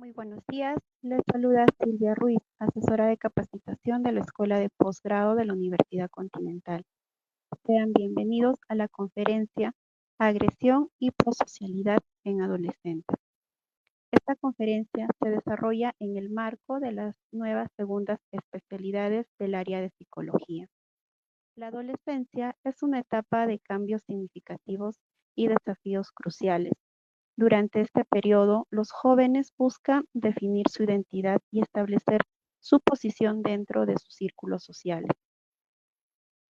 Muy buenos días. Les saluda Silvia Ruiz, asesora de capacitación de la Escuela de Posgrado de la Universidad Continental. Sean bienvenidos a la conferencia Agresión y Prosocialidad en Adolescentes. Esta conferencia se desarrolla en el marco de las nuevas segundas especialidades del área de psicología. La adolescencia es una etapa de cambios significativos y desafíos cruciales. Durante este periodo, los jóvenes buscan definir su identidad y establecer su posición dentro de sus círculos sociales.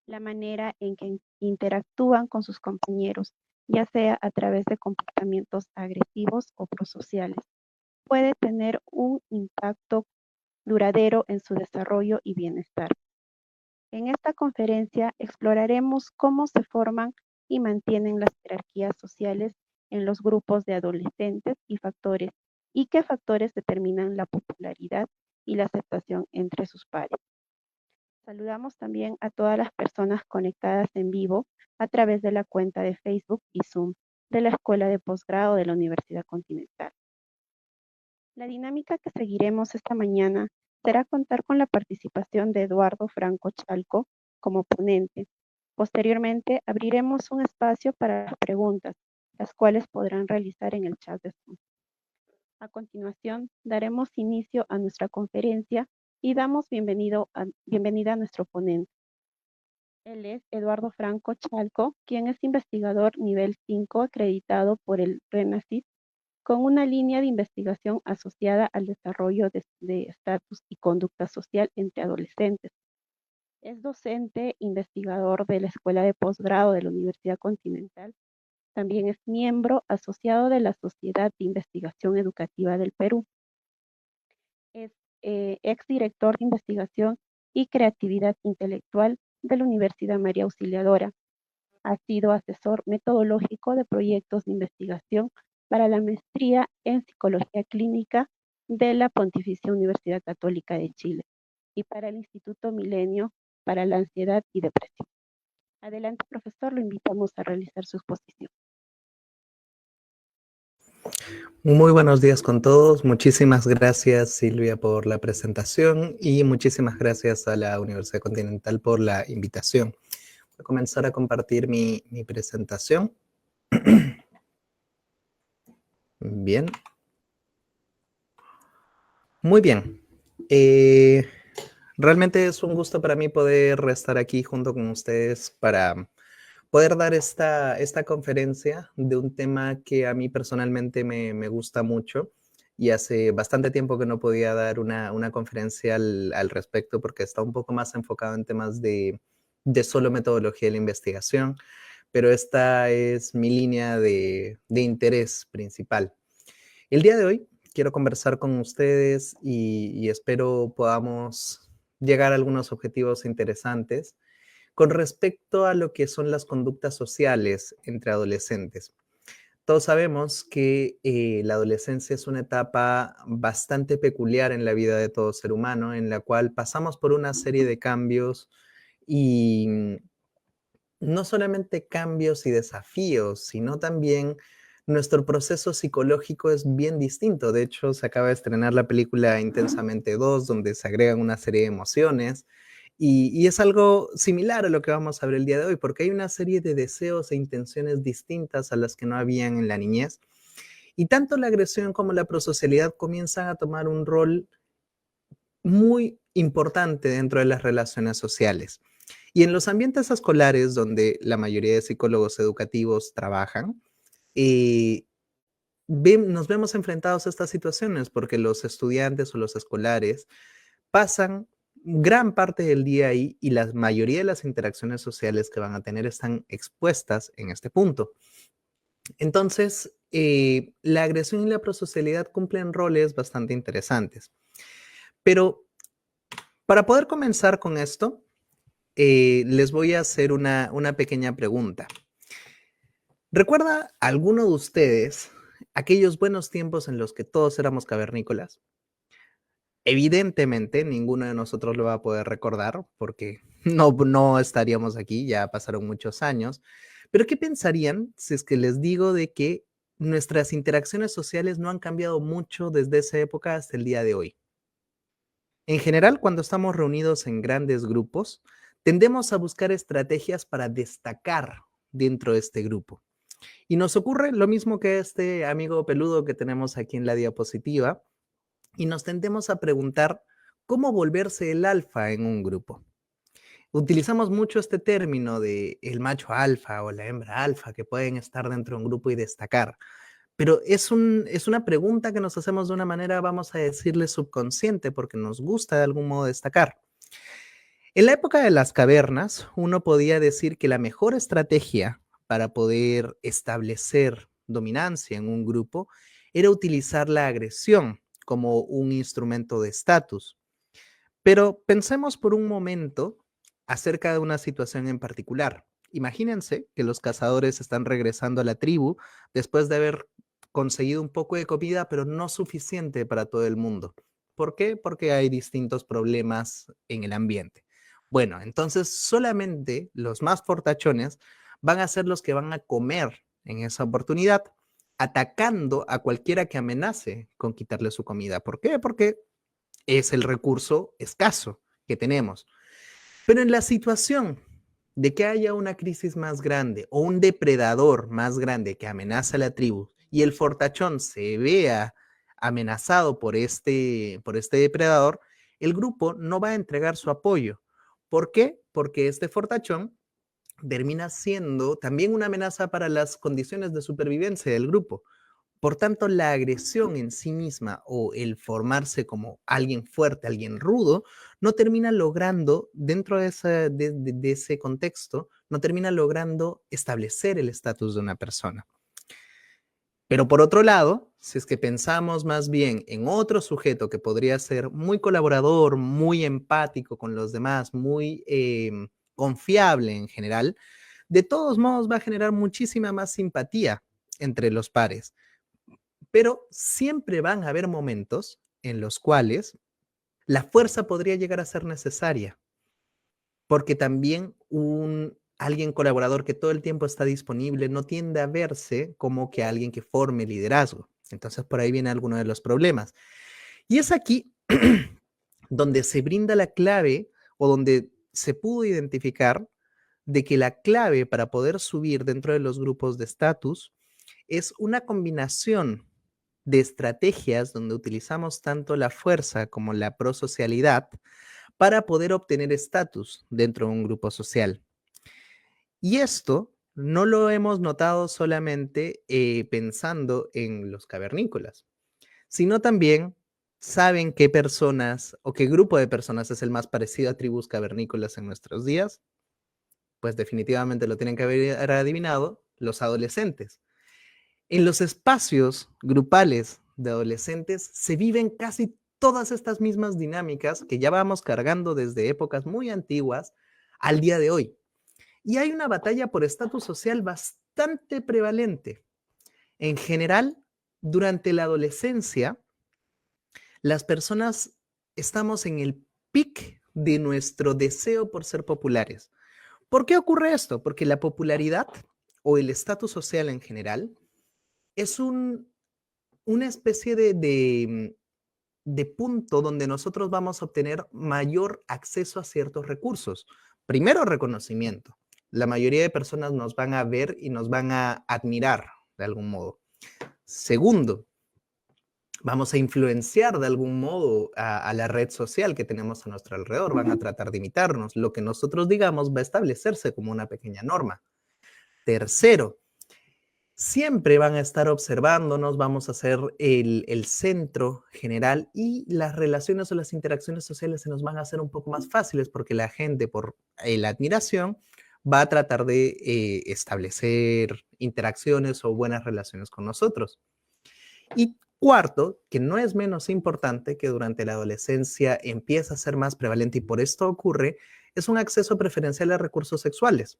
La manera en que interactúan con sus compañeros, ya sea a través de comportamientos agresivos o prosociales, puede tener un impacto duradero en su desarrollo y bienestar. En esta conferencia exploraremos cómo se forman y mantienen las jerarquías sociales en los grupos de adolescentes y qué factores determinan la popularidad y la aceptación entre sus pares. Saludamos también a todas las personas conectadas en vivo a través de la cuenta de Facebook y Zoom de la Escuela de Posgrado de la Universidad Continental. La dinámica que seguiremos esta mañana será contar con la participación de Eduardo Franco Chalco como ponente. Posteriormente, abriremos un espacio para las preguntas, las cuales podrán realizar en el chat de Zoom. A continuación, daremos inicio a nuestra conferencia y damos bienvenida a nuestro ponente. Él es Eduardo Franco Chalco, quien es investigador nivel 5 acreditado por el RENACYT con una línea de investigación asociada al desarrollo de estatus y conducta social entre adolescentes. Es docente investigador de la Escuela de Posgrado de la Universidad Continental. También es miembro asociado de la Sociedad de Investigación Educativa del Perú. Es exdirector de investigación y creatividad intelectual de la Universidad María Auxiliadora. Ha sido asesor metodológico de proyectos de investigación para la maestría en Psicología Clínica de la Pontificia Universidad Católica de Chile y para el Instituto Milenio para la Ansiedad y Depresión. Adelante, profesor, lo invitamos a realizar su exposición. Muy buenos días con todos. Muchísimas gracias, Silvia, por la presentación y muchísimas gracias a la Universidad Continental por la invitación. Voy a comenzar a compartir mi presentación. Bien. Muy bien. Realmente es un gusto para mí poder estar aquí junto con ustedes para poder dar esta conferencia de un tema que a mí personalmente me gusta mucho y hace bastante tiempo que no podía dar una conferencia al respecto porque está un poco más enfocado en temas de solo metodología de la investigación, pero esta es mi línea de interés principal. El día de hoy quiero conversar con ustedes y espero podamos llegar a algunos objetivos interesantes con respecto a lo que son las conductas sociales entre adolescentes. Todos sabemos que la adolescencia es una etapa bastante peculiar en la vida de todo ser humano, en la cual pasamos por una serie de cambios y no solamente cambios y desafíos, sino también nuestro proceso psicológico es bien distinto. De hecho, se acaba de estrenar la película Intensamente 2, donde se agregan una serie de emociones. Y es algo similar a lo que vamos a ver el día de hoy, porque hay una serie de deseos e intenciones distintas a las que no habían en la niñez. Y tanto la agresión como la prosocialidad comienzan a tomar un rol muy importante dentro de las relaciones sociales. Y en los ambientes escolares, donde la mayoría de psicólogos educativos trabajan, nos vemos enfrentados a estas situaciones porque los estudiantes o los escolares pasan gran parte del día ahí y la mayoría de las interacciones sociales que van a tener están expuestas en este punto. Entonces, la agresión y la prosocialidad cumplen roles bastante interesantes. Pero para poder comenzar con esto, les voy a hacer una pequeña pregunta. ¿Recuerda alguno de ustedes aquellos buenos tiempos en los que todos éramos cavernícolas? Evidentemente, ninguno de nosotros lo va a poder recordar porque no estaríamos aquí, ya pasaron muchos años. Pero ¿qué pensarían si es que les digo de que nuestras interacciones sociales no han cambiado mucho desde esa época hasta el día de hoy. En general, cuando estamos reunidos en grandes grupos, tendemos a buscar estrategias para destacar dentro de este grupo. Y nos ocurre lo mismo que este amigo peludo que tenemos aquí en la diapositiva, y nos tendemos a preguntar cómo volverse el alfa en un grupo. Utilizamos mucho este término de el macho alfa o la hembra alfa que pueden estar dentro de un grupo y destacar. Pero es una pregunta que nos hacemos de una manera, vamos a decirle, subconsciente, porque nos gusta de algún modo destacar. En la época de las cavernas, uno podía decir que la mejor estrategia para poder establecer dominancia en un grupo era utilizar la agresión como un instrumento de estatus. Pero pensemos por un momento acerca de una situación en particular. Imagínense que los cazadores están regresando a la tribu después de haber conseguido un poco de comida, pero no suficiente para todo el mundo. ¿Por qué? Porque hay distintos problemas en el ambiente. Bueno, entonces solamente los más fortachones van a ser los que van a comer en esa oportunidad, atacando a cualquiera que amenace con quitarle su comida. ¿Por qué? Porque es el recurso escaso que tenemos. Pero en la situación de que haya una crisis más grande o un depredador más grande que amenaza a la tribu y el fortachón se vea amenazado por este depredador, el grupo no va a entregar su apoyo. ¿Por qué? Porque este fortachón termina siendo también una amenaza para las condiciones de supervivencia del grupo. Por tanto, la agresión en sí misma o el formarse como alguien fuerte, alguien rudo, no termina logrando, dentro de ese contexto, no termina logrando establecer el estatus de una persona. Pero por otro lado, si es que pensamos más bien en otro sujeto que podría ser muy colaborador, muy empático con los demás, muy confiable en general, de todos modos va a generar muchísima más simpatía entre los pares. Pero siempre van a haber momentos en los cuales la fuerza podría llegar a ser necesaria, porque también alguien colaborador que todo el tiempo está disponible no tiende a verse como que alguien que forme liderazgo. Entonces por ahí viene alguno de los problemas. Y es aquí donde se brinda la clave o donde se pudo identificar de que la clave para poder subir dentro de los grupos de estatus es una combinación de estrategias donde utilizamos tanto la fuerza como la prosocialidad para poder obtener estatus dentro de un grupo social. Y esto no lo hemos notado solamente pensando en los cavernícolas, sino también saben qué personas o qué grupo de personas es el más parecido a tribus cavernícolas en nuestros días. Pues definitivamente lo tienen que haber adivinado, los adolescentes. En los espacios grupales de adolescentes se viven casi todas estas mismas dinámicas que ya vamos cargando desde épocas muy antiguas al día de hoy. Y hay una batalla por estatus social bastante prevalente. En general, durante la adolescencia, las personas estamos en el pic de nuestro deseo por ser populares. ¿Por qué ocurre esto? Porque la popularidad o el estatus social en general es una especie de punto donde nosotros vamos a obtener mayor acceso a ciertos recursos. Primero, reconocimiento. La mayoría de personas nos van a ver y nos van a admirar de algún modo. Segundo, vamos a influenciar de algún modo a la red social que tenemos a nuestro alrededor. Van a tratar de imitarnos. Lo que nosotros digamos va a establecerse como una pequeña norma. Tercero, siempre van a estar observándonos, vamos a ser el centro general y las relaciones o las interacciones sociales se nos van a hacer un poco más fáciles porque la gente, por la admiración, va a tratar de establecer interacciones o buenas relaciones con nosotros. Y cuarto, que no es menos importante, que durante la adolescencia empieza a ser más prevalente y por esto ocurre, es un acceso preferencial a recursos sexuales.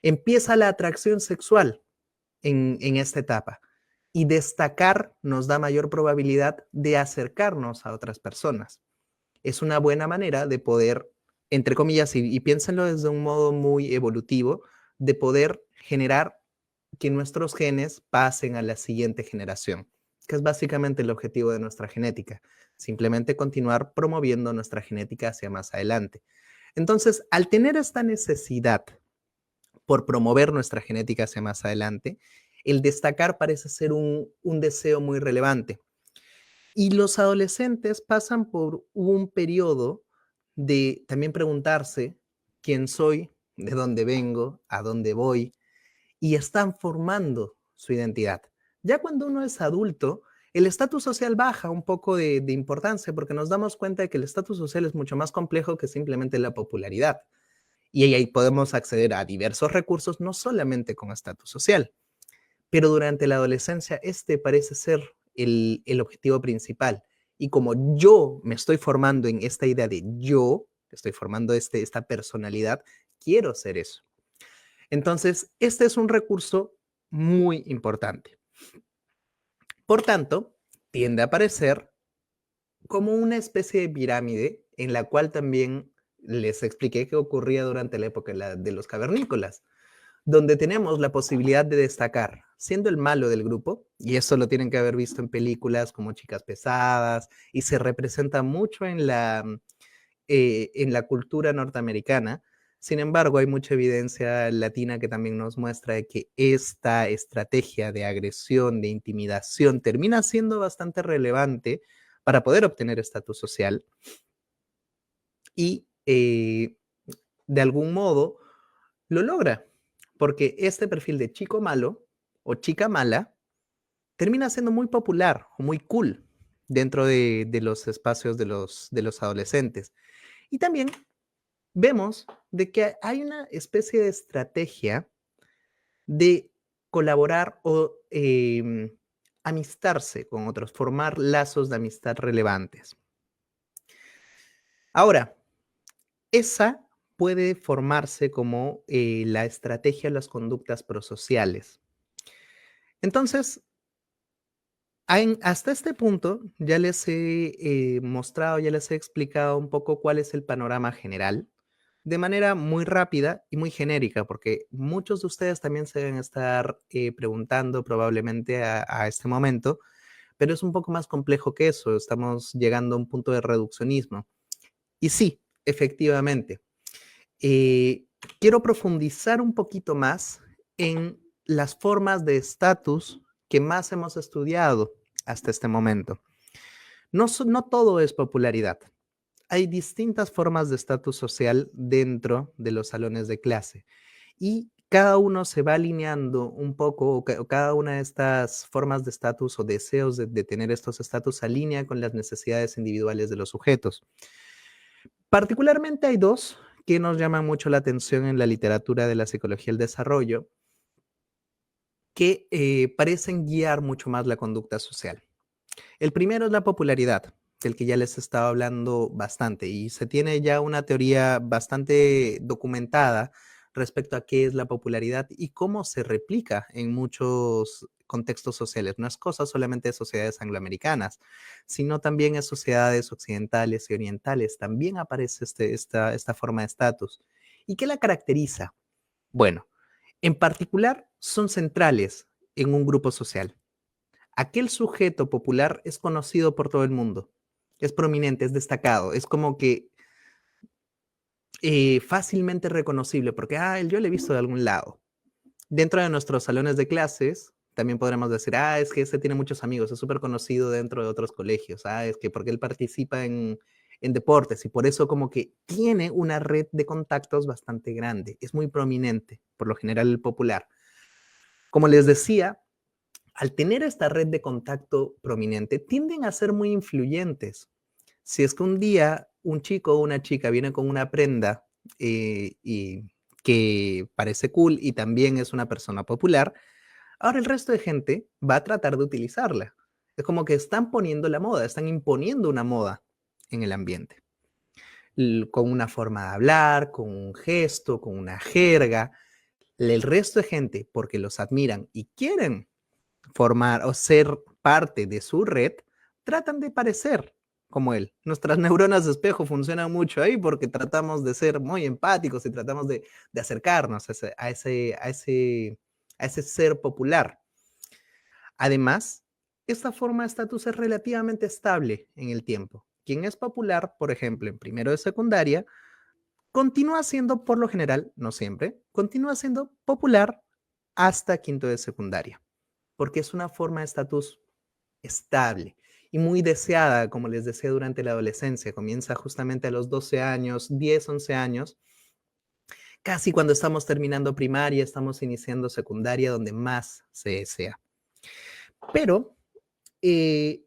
Empieza la atracción sexual en esta etapa. Y destacar nos da mayor probabilidad de acercarnos a otras personas. Es una buena manera de poder, entre comillas, y piénsenlo desde un modo muy evolutivo, de poder generar que nuestros genes pasen a la siguiente generación, que es básicamente el objetivo de nuestra genética, simplemente continuar promoviendo nuestra genética hacia más adelante. Entonces, al tener esta necesidad por promover nuestra genética hacia más adelante, el destacar parece ser un deseo muy relevante. Y los adolescentes pasan por un periodo de también preguntarse quién soy, de dónde vengo, a dónde voy, y están formando su identidad. Ya cuando uno es adulto, el estatus social baja un poco de importancia porque nos damos cuenta de que el estatus social es mucho más complejo que simplemente la popularidad. Y ahí podemos acceder a diversos recursos, no solamente con estatus social. Pero durante la adolescencia, este parece ser el objetivo principal. Y como yo me estoy formando en esta idea de yo, estoy formando esta personalidad, quiero ser eso. Entonces, este es un recurso muy importante. Por tanto, tiende a aparecer como una especie de pirámide en la cual también les expliqué que ocurría durante la época de los cavernícolas, donde tenemos la posibilidad de destacar siendo el malo del grupo, y eso lo tienen que haber visto en películas como Chicas Pesadas, y se representa mucho en la cultura norteamericana. Sin embargo, hay mucha evidencia latina que también nos muestra de que esta estrategia de agresión, de intimidación, termina siendo bastante relevante para poder obtener estatus social y de algún modo lo logra, porque este perfil de chico malo o chica mala termina siendo muy popular o muy cool dentro de los espacios de los adolescentes. Y también vemos de que hay una especie de estrategia de colaborar o amistarse con otros, formar lazos de amistad relevantes. Ahora, esa puede formarse como la estrategia de las conductas prosociales. Entonces, hasta este punto ya les he mostrado, ya les he explicado un poco cuál es el panorama general de manera muy rápida y muy genérica, porque muchos de ustedes también se deben estar preguntando probablemente a este momento, pero es un poco más complejo que eso, estamos llegando a un punto de reduccionismo. Y sí, efectivamente, eh, quiero profundizar un poquito más en las formas de estatus que más hemos estudiado hasta este momento. No todo es popularidad. Hay distintas formas de estatus social dentro de los salones de clase y cada uno se va alineando un poco, o cada una de estas formas de estatus o deseos de tener estos estatus se alinea con las necesidades individuales de los sujetos. Particularmente hay dos que nos llaman mucho la atención en la literatura de la psicología del desarrollo, que parecen guiar mucho más la conducta social. El primero es la popularidad, del que ya les he estado hablando bastante, y se tiene ya una teoría bastante documentada respecto a qué es la popularidad y cómo se replica en muchos contextos sociales. No es cosa solamente de sociedades angloamericanas, sino también en sociedades occidentales y orientales. También aparece esta forma de estatus. ¿Y qué la caracteriza? Bueno, en particular son centrales en un grupo social. Aquel sujeto popular es conocido por todo el mundo, es prominente, es destacado, es como que fácilmente reconocible, porque yo le he visto de algún lado. Dentro de nuestros salones de clases, también podremos decir, es que este tiene muchos amigos, es súper conocido dentro de otros colegios, es que porque él participa en deportes y por eso como que tiene una red de contactos bastante grande, es muy prominente, por lo general el popular. Como les decía, al tener esta red de contacto prominente, tienden a ser muy influyentes. Si es que un día un chico o una chica viene con una prenda y que parece cool y también es una persona popular, ahora el resto de gente va a tratar de utilizarla. Es como que están poniendo la moda, están imponiendo una moda en el ambiente, con una forma de hablar, con un gesto, con una jerga. El resto de gente, porque los admiran y quieren formar o ser parte de su red, tratan de parecer como él. Nuestras neuronas de espejo funcionan mucho ahí porque tratamos de ser muy empáticos y tratamos de acercarnos a ese ser popular. Además, esta forma de estatus es relativamente estable en el tiempo. Quien es popular, por ejemplo, en primero de secundaria, continúa siendo, por lo general, no siempre, continúa siendo popular hasta quinto de secundaria, porque es una forma de estatus estable y muy deseada, como les decía, durante la adolescencia. Comienza justamente a los 12 años, 10, 11 años, casi cuando estamos terminando primaria, estamos iniciando secundaria, donde más se desea. Pero, eh,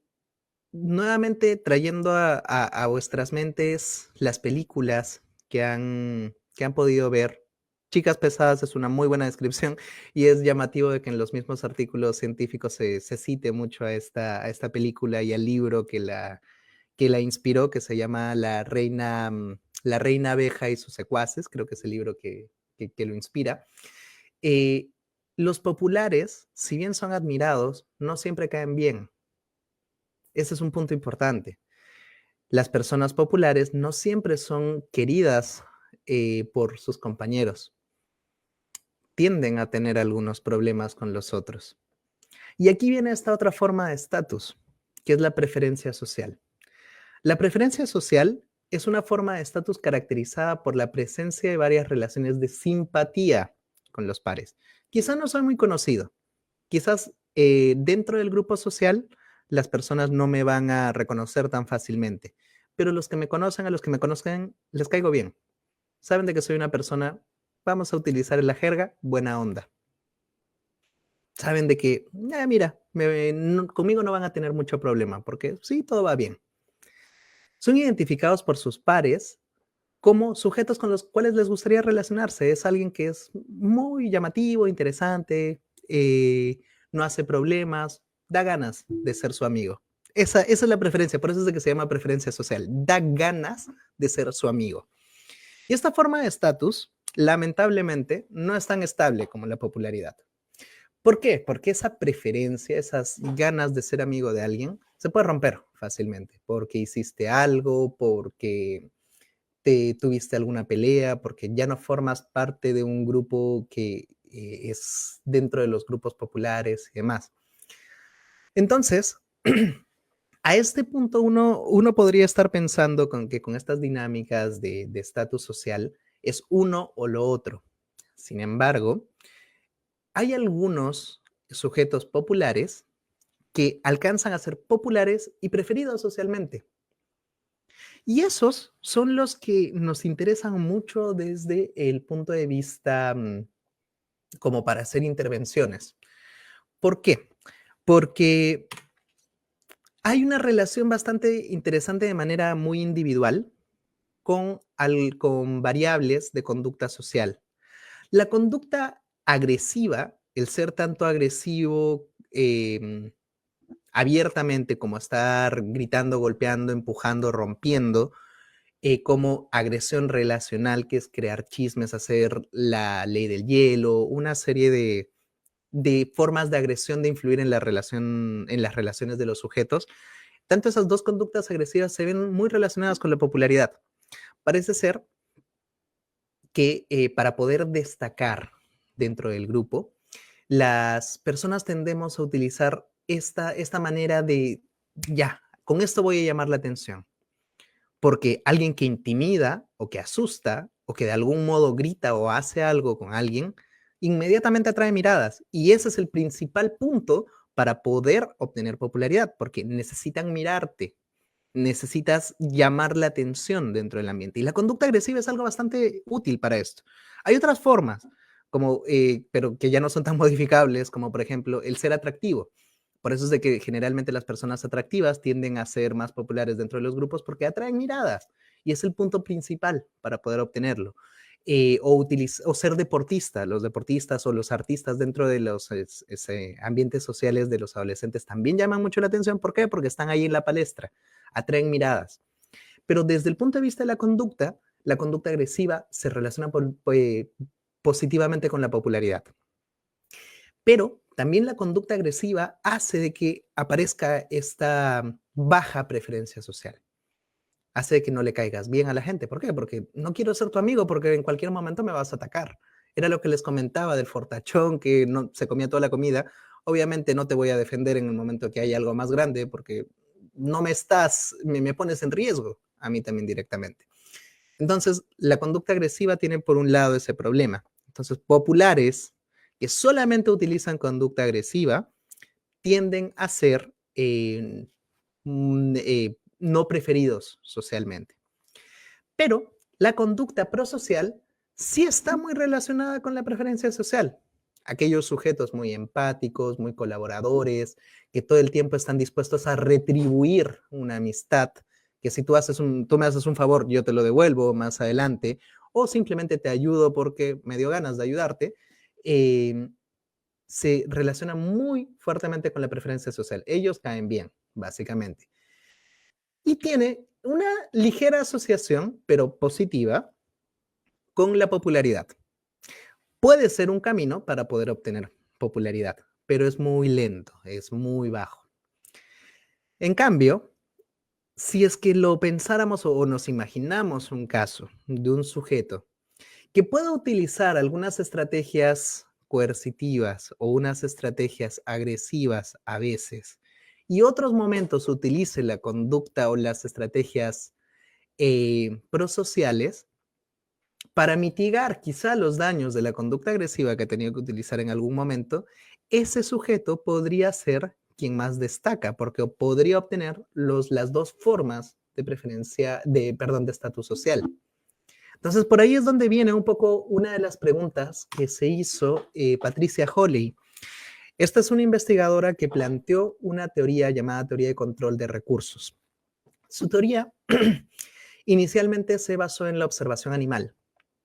nuevamente trayendo a vuestras mentes las películas que han podido ver. Chicas Pesadas es una muy buena descripción y es llamativo de que en los mismos artículos científicos se cite mucho a esta película y al libro que la inspiró, que se llama La Reina Abeja y sus secuaces, creo que es el libro que lo inspira. Eh, los populares, si bien son admirados, no siempre caen bien. Ese es un punto importante. Las personas populares no siempre son queridas por sus compañeros. Tienden a tener algunos problemas con los otros. Y aquí viene esta otra forma de estatus, que es la preferencia social. La preferencia social es una forma de estatus caracterizada por la presencia de varias relaciones de simpatía con los pares. Quizás no soy muy conocido. Quizás dentro del grupo social las personas no me van a reconocer tan fácilmente, pero los que me conocen, a los que me conozcan, les caigo bien. Saben de que soy una persona, vamos a utilizar la jerga, buena onda. Saben de que, mira, conmigo no van a tener mucho problema, porque sí, todo va bien. Son identificados por sus pares como sujetos con los cuales les gustaría relacionarse. Es alguien que es muy llamativo, interesante, no hace problemas, da ganas de ser su amigo. Esa es la preferencia, por eso es de que se llama preferencia social. Da ganas de ser su amigo. Y esta forma de estatus, lamentablemente, no es tan estable como la popularidad. ¿Por qué? Porque esa preferencia, esas ganas de ser amigo de alguien, se puede romper fácilmente, porque hiciste algo, porque tuviste alguna pelea, porque ya no formas parte de un grupo que es dentro de los grupos populares y demás. Entonces, a este punto uno podría estar pensando que con estas dinámicas de estatus social es uno o lo otro. Sin embargo, hay algunos sujetos populares que alcanzan a ser populares y preferidos socialmente. Y esos son los que nos interesan mucho desde el punto de vista como para hacer intervenciones. ¿Por qué? Porque hay una relación bastante interesante de manera muy individual con variables de conducta social. La conducta agresiva, el ser tanto agresivo abiertamente como estar gritando, golpeando, empujando, rompiendo, como agresión relacional, que es crear chismes, hacer la ley del hielo, una serie de formas de agresión de influir en la relación, en las relaciones de los sujetos. Tanto esas dos conductas agresivas se ven muy relacionadas con la popularidad. Parece ser que para poder destacar dentro del grupo, las personas tendemos a utilizar esta manera de, ya, con esto voy a llamar la atención. Porque alguien que intimida o que asusta o que de algún modo grita o hace algo con alguien, inmediatamente atrae miradas. Y ese es el principal punto para poder obtener popularidad, porque necesitan mirarte, necesitas llamar la atención dentro del ambiente. Y la conducta agresiva es algo bastante útil para esto. Hay otras formas, como, pero que ya no son tan modificables, como por ejemplo el ser atractivo. Por eso es de que generalmente las personas atractivas tienden a ser más populares dentro de los grupos porque atraen miradas y es el punto principal para poder obtenerlo. O ser deportista, los deportistas o los artistas dentro de los ambientes sociales de los adolescentes también llaman mucho la atención. ¿Por qué? Porque están ahí en la palestra, atraen miradas. Pero desde el punto de vista de la conducta agresiva se relaciona positivamente con la popularidad. Pero también la conducta agresiva hace de que aparezca esta baja preferencia social. Hace de que no le caigas bien a la gente. ¿Por qué? Porque no quiero ser tu amigo porque en cualquier momento me vas a atacar. Era lo que les comentaba del fortachón que no, se comía toda la comida. Obviamente no te voy a defender en el momento que hay algo más grande porque no me pones en riesgo a mí también directamente. Entonces, la conducta agresiva tiene por un lado ese problema. Entonces, populares que solamente utilizan conducta agresiva tienden a ser no preferidos socialmente. Pero la conducta prosocial sí está muy relacionada con la preferencia social. Aquellos sujetos muy empáticos, muy colaboradores, que todo el tiempo están dispuestos a retribuir una amistad, que si tú me haces un favor, yo te lo devuelvo más adelante, o simplemente te ayudo porque me dio ganas de ayudarte, se relaciona muy fuertemente con la preferencia social. Ellos caen bien, básicamente. Y tiene una ligera asociación, pero positiva, con la popularidad. Puede ser un camino para poder obtener popularidad, pero es muy lento, es muy bajo. En cambio, si es que lo pensáramos o nos imaginamos un caso de un sujeto que pueda utilizar algunas estrategias coercitivas o unas estrategias agresivas a veces y otros momentos utilice la conducta o las estrategias prosociales, para mitigar quizá los daños de la conducta agresiva que ha tenido que utilizar en algún momento, ese sujeto podría ser quien más destaca, porque podría obtener las dos formas de preferencia, perdón, de estatus social. Entonces, por ahí es donde viene un poco una de las preguntas que se hizo Patricia Holley. Esta es una investigadora que planteó una teoría llamada teoría de control de recursos. Su teoría inicialmente se basó en la observación animal.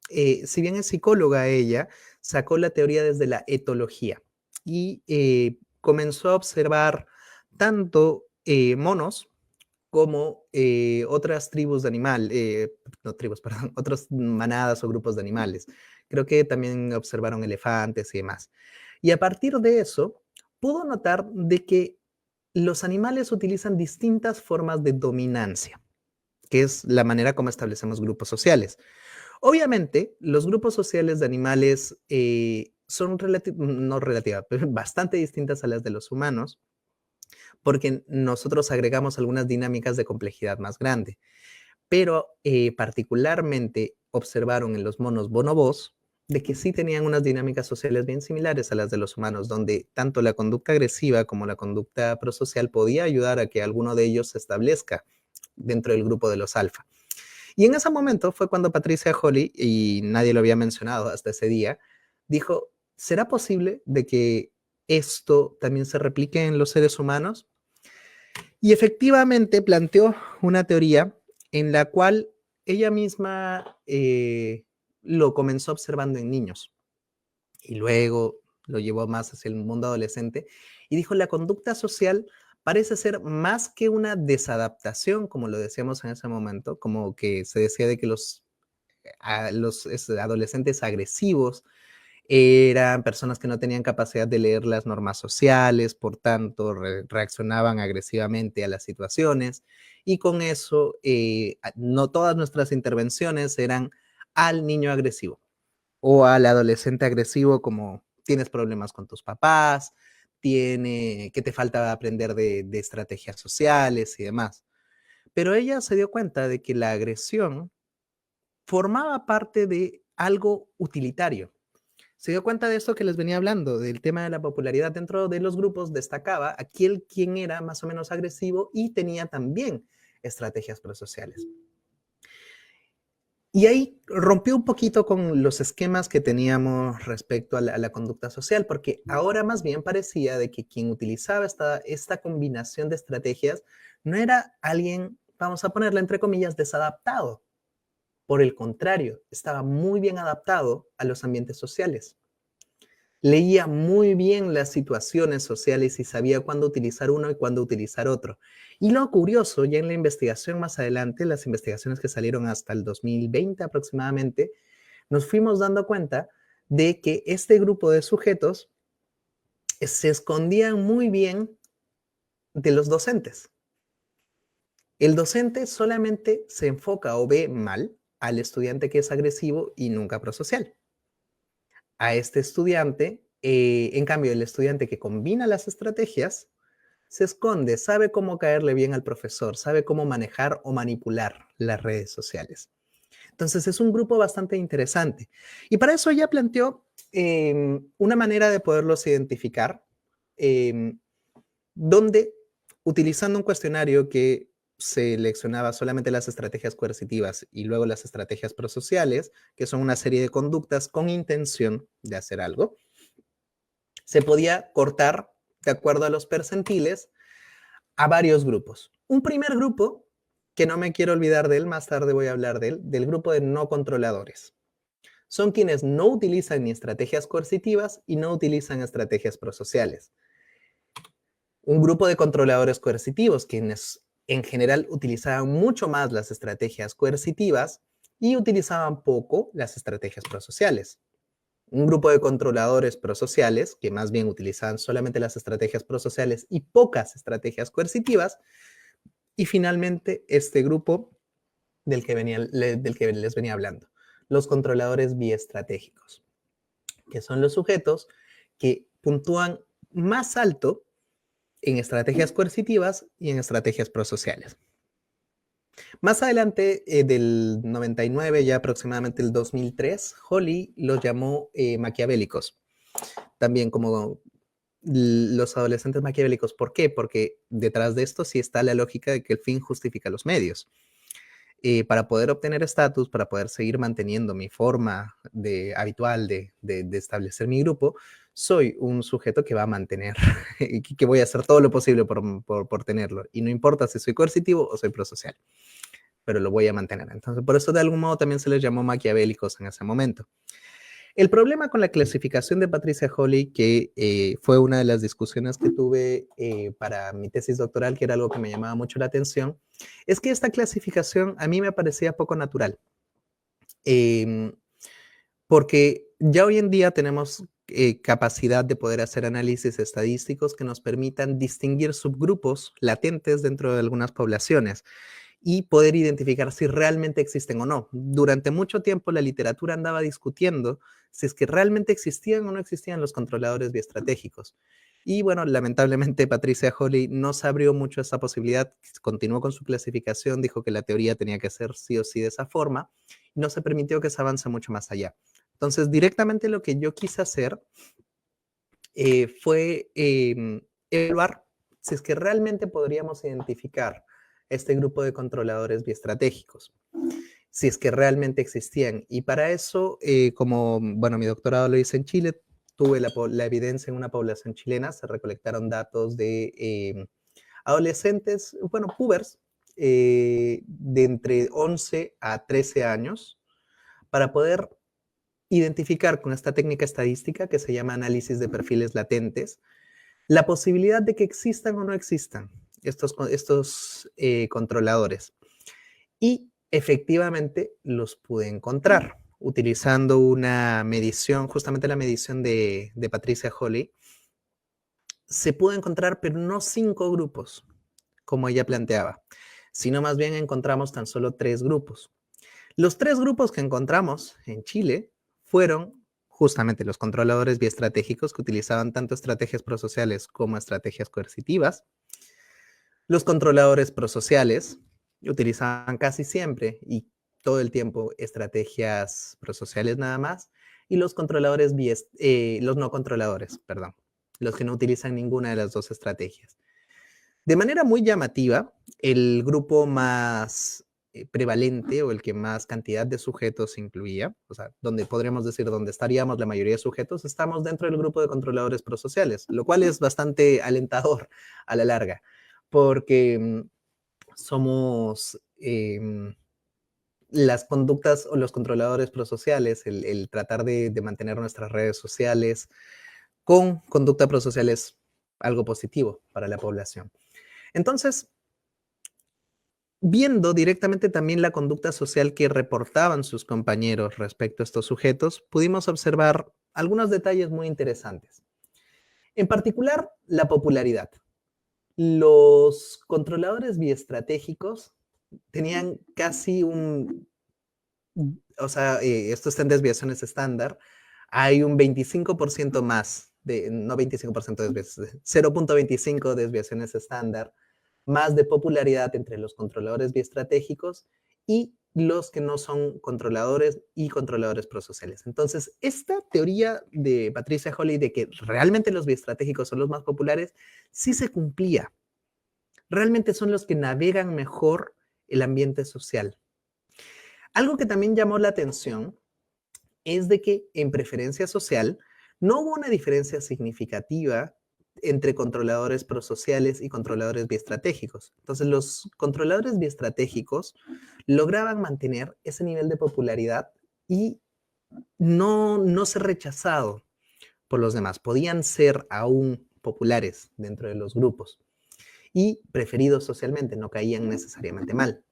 Si bien es psicóloga ella, sacó la teoría desde la etología y comenzó a observar tanto monos como otras tribus de no tribus, perdón, otras manadas o grupos de animales. Creo que también observaron elefantes y demás. Y a partir de eso, pudo notar de que los animales utilizan distintas formas de dominancia, que es la manera como establecemos grupos sociales. Obviamente, los grupos sociales de animales son no relativas, pero bastante distintas a las de los humanos, porque nosotros agregamos algunas dinámicas de complejidad más grande. Pero particularmente observaron en los monos bonobos de que sí tenían unas dinámicas sociales bien similares a las de los humanos, donde tanto la conducta agresiva como la conducta prosocial podía ayudar a que alguno de ellos se establezca dentro del grupo de los alfa. Y en ese momento fue cuando Patricia Holley, y nadie lo había mencionado hasta ese día, dijo, ¿será posible de que esto también se replique en los seres humanos? Y efectivamente planteó una teoría en la cual ella misma lo comenzó observando en niños y luego lo llevó más hacia el mundo adolescente y dijo, la conducta social parece ser más que una desadaptación, como lo decíamos en ese momento, como que se decía de que los adolescentes agresivos eran personas que no tenían capacidad de leer las normas sociales, por tanto reaccionaban agresivamente a las situaciones y con eso no todas nuestras intervenciones eran al niño agresivo o al adolescente agresivo como tienes problemas con tus papás, que te falta aprender de estrategias sociales y demás. Pero ella se dio cuenta de que la agresión formaba parte de algo utilitario. Se dio cuenta de esto que les venía hablando, del tema de la popularidad dentro de los grupos, destacaba aquel quien era más o menos agresivo y tenía también estrategias prosociales. Y ahí rompió un poquito con los esquemas que teníamos respecto a la conducta social, porque ahora más bien parecía de que quien utilizaba esta combinación de estrategias no era alguien, vamos a ponerle entre comillas, desadaptado. Por el contrario, estaba muy bien adaptado a los ambientes sociales. Leía muy bien las situaciones sociales y sabía cuándo utilizar uno y cuándo utilizar otro. Y lo curioso, ya en la investigación más adelante, las investigaciones que salieron hasta el 2020 aproximadamente, nos fuimos dando cuenta de que este grupo de sujetos se escondían muy bien de los docentes. El docente solamente se enfoca o ve mal al estudiante que es agresivo y nunca prosocial. a este estudiante. En cambio, el estudiante que combina las estrategias se esconde, sabe cómo caerle bien al profesor, sabe cómo manejar o manipular las redes sociales. Entonces es un grupo bastante interesante. Y para eso ella planteó una manera de poderlos identificar, eh, donde utilizando un cuestionario que seleccionaba solamente las estrategias coercitivas y luego las estrategias prosociales, que son una serie de conductas con intención de hacer algo, se podía cortar de acuerdo a los percentiles a varios grupos. Un primer grupo, que no me quiero olvidar de él, más tarde voy a hablar de él, del grupo de no controladores. Son quienes no utilizan ni estrategias coercitivas y no utilizan estrategias prosociales. Un grupo de controladores coercitivos, quienes en general utilizaban mucho más las estrategias coercitivas y utilizaban poco las estrategias prosociales. Un grupo de controladores prosociales, que más bien utilizaban solamente las estrategias prosociales y pocas estrategias coercitivas. Y finalmente, este grupo del que les venía hablando, los controladores biestratégicos, que son los sujetos que puntúan más alto en estrategias coercitivas y en estrategias prosociales. Más adelante, del 99, ya aproximadamente el 2003, Holly los llamó maquiavélicos, también como los adolescentes maquiavélicos. ¿Por qué? Porque detrás de esto sí está la lógica de que el fin justifica los medios. Para poder obtener estatus, para poder seguir manteniendo mi forma habitual de establecer mi grupo, soy un sujeto que va a mantener, que voy a hacer todo lo posible por tenerlo. Y no importa si soy coercitivo o soy prosocial, pero lo voy a mantener. Entonces, por eso de algún modo también se les llamó maquiavélicos en ese momento. El problema con la clasificación de Patricia Holly, que fue una de las discusiones que tuve para mi tesis doctoral, que era algo que me llamaba mucho la atención, es que esta clasificación a mí me parecía poco natural. Porque ya hoy en día tenemos capacidad de poder hacer análisis estadísticos que nos permitan distinguir subgrupos latentes dentro de algunas poblaciones y poder identificar si realmente existen o no. Durante mucho tiempo la literatura andaba discutiendo si es que realmente existían o no existían los controladores biestratégicos. Y bueno, lamentablemente Patricia Holly no se abrió mucho esa posibilidad, continuó con su clasificación, dijo que la teoría tenía que ser sí o sí de esa forma, y no se permitió que se avance mucho más allá. Entonces, directamente lo que yo quise hacer fue evaluar si es que realmente podríamos identificar este grupo de controladores biestratégicos, si es que realmente existían. Y para eso, como, bueno, mi doctorado lo hice en Chile, tuve la evidencia en una población chilena, se recolectaron datos de adolescentes, bueno, pubers, de entre 11 a 13 años, para poder identificar con esta técnica estadística que se llama análisis de perfiles latentes, la posibilidad de que existan o no existan estos controladores. Y efectivamente los pude encontrar utilizando una medición, justamente la medición de Patricia Holly. Se pudo encontrar, pero no 5 grupos, como ella planteaba, sino más bien encontramos tan solo 3 grupos. Los 3 grupos que encontramos en Chile fueron justamente los controladores biestratégicos, que utilizaban tanto estrategias prosociales como estrategias coercitivas. Los controladores prosociales utilizaban casi siempre y todo el tiempo estrategias prosociales nada más. Y los controladores, los no controladores, perdón, los que no utilizan ninguna de las dos estrategias. De manera muy llamativa, el grupo más prevalente o el que más cantidad de sujetos incluía, o sea, donde podríamos decir donde estaríamos la mayoría de sujetos, estamos dentro del grupo de controladores prosociales, lo cual es bastante alentador a la larga, porque somos las conductas o los controladores prosociales, el tratar de mantener nuestras redes sociales con conducta prosocial es algo positivo para la población. Entonces, viendo directamente también la conducta social que reportaban sus compañeros respecto a estos sujetos, pudimos observar algunos detalles muy interesantes. En particular, la popularidad. Los controladores biestratégicos tenían casi o sea, esto está en desviaciones estándar, hay un 25% más, no 25% de desviaciones, 0.25 desviaciones estándar, más de popularidad entre los controladores biestratégicos y los que no son controladores y controladores prosociales. Entonces, esta teoría de Patricia Holly de que realmente los biestratégicos son los más populares, sí se cumplía. Realmente son los que navegan mejor el ambiente social. Algo que también llamó la atención es de que en preferencia social no hubo una diferencia significativa entre controladores prosociales y controladores biestratégicos. Entonces, los controladores biestratégicos lograban mantener ese nivel de popularidad y no ser rechazado por los demás. Podían ser aún populares dentro de los grupos y preferidos socialmente, no caían necesariamente mal.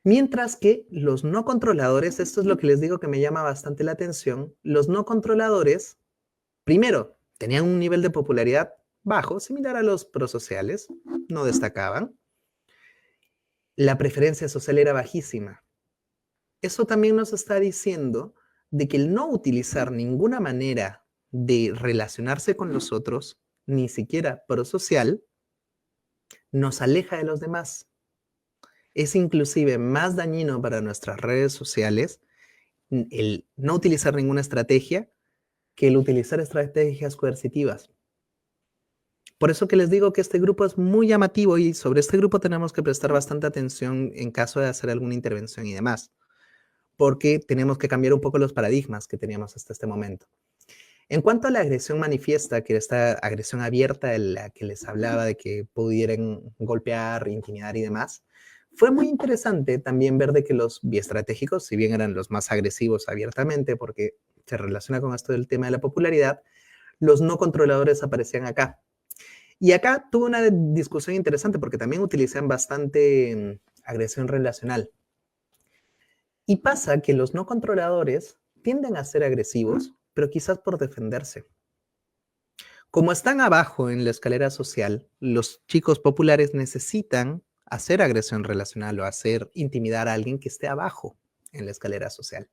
Mientras que los no controladores, esto es lo que les digo que me llama bastante la atención, los no controladores, primero, tenían un nivel de popularidad bajo, similar a los prosociales, no destacaban. La preferencia social era bajísima. Eso también nos está diciendo de que el no utilizar ninguna manera de relacionarse con los otros, ni siquiera prosocial, nos aleja de los demás. Es inclusive más dañino para nuestras redes sociales el no utilizar ninguna estrategia que el utilizar estrategias coercitivas. Por eso que les digo que este grupo es muy llamativo y sobre este grupo tenemos que prestar bastante atención en caso de hacer alguna intervención y demás, porque tenemos que cambiar un poco los paradigmas que teníamos hasta este momento. En cuanto a la agresión manifiesta, que era esta agresión abierta de la que les hablaba de que pudieran golpear, intimidar y demás, fue muy interesante también ver de que los biestratégicos, si bien eran los más agresivos abiertamente, porque se relaciona con esto del tema de la popularidad, los no controladores aparecían acá. Y acá tuve una discusión interesante porque también utilizan bastante agresión relacional. Y pasa que los no controladores tienden a ser agresivos, pero quizás por defenderse. Como están abajo en la escalera social, los chicos populares necesitan hacer agresión relacional o hacer intimidar a alguien que esté abajo en la escalera social.